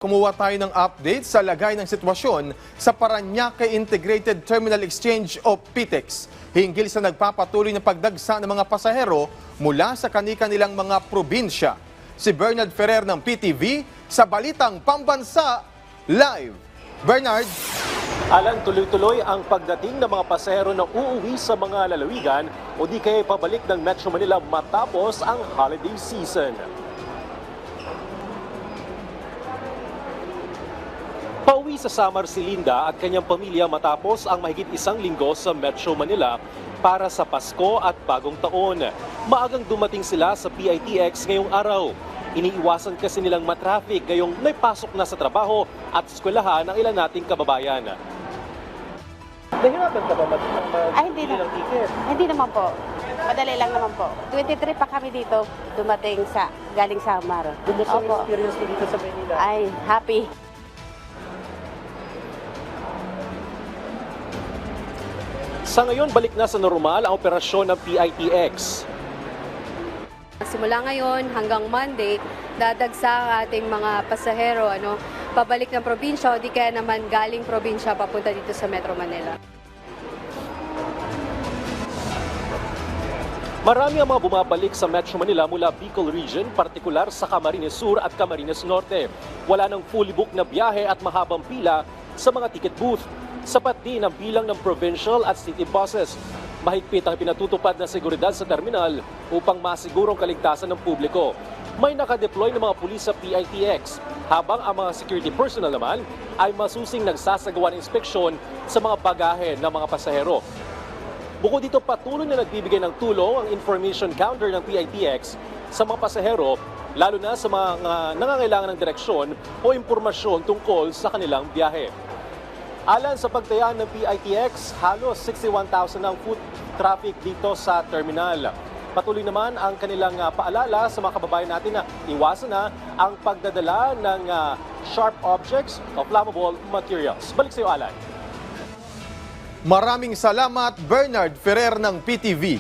Kumuha tayo ng update sa lagay ng sitwasyon sa Parañaque Integrated Terminal Exchange o PITEX hinggil sa nagpapatuloy na pagdagsa ng mga pasahero mula sa kani-kanilang mga probinsya. Si Bernard Ferrer ng PTV sa Balitang Pambansa Live. Bernard? Alan, tuloy-tuloy ang pagdating ng mga pasahero na uuwi sa mga lalawigan o di kaya pabalik ng Metro Manila matapos ang holiday season. Pauwi sa Samar si Linda at kanyang pamilya matapos ang mahigit isang linggo sa Metro Manila para sa Pasko at Bagong Taon. Maagang dumating sila sa PITX ngayong araw. Iniiwasan kasi nilang matraffic ngayong may pasok na sa trabaho at eskwelahan ng ilan nating kababayan. Nahirapan ka ba Hindi na. Hindi naman po. Madali lang naman po. 23 pa kami dito dumating sa galing Samar. Kumusta ang experience mo dito sa Manila? Ay, happy. Sa ngayon, balik na sa normal ang operasyon ng PITX. Simula ngayon hanggang Monday, dadagsa ang ating mga pasahero pabalik ng probinsya o di kaya naman galing probinsya papunta dito sa Metro Manila. Marami ang mga bumabalik sa Metro Manila mula Bicol Region, partikular sa Camarines Sur at Camarines Norte. Wala nang fully booked na biyahe at mahabang pila sa mga ticket booth. Sapat din ang bilang ng provincial at city buses. Mahigpit ang pinatutupad na seguridad sa terminal upang masigurong kaligtasan ng publiko. May nakadeploy ng mga pulis sa PITX, habang ang mga security personnel naman ay masusing nagsasagawa ng inspeksyon sa mga bagahe ng mga pasahero. Bukod dito, patuloy na nagbibigay ng tulong ang information counter ng PITX sa mga pasahero, lalo na sa mga nangangailangan ng direksyon o impormasyon tungkol sa kanilang biyahe. Alan, sa pagtaya ng PITX, halos 61,000 ang foot traffic dito sa terminal. Patuloy naman ang kanilang paalala sa mga kababayan natin na iwasan na ang pagdadala ng sharp objects o flammable materials. Balik sa iyo, Alan. Maraming salamat, Bernard Ferrer ng PTV.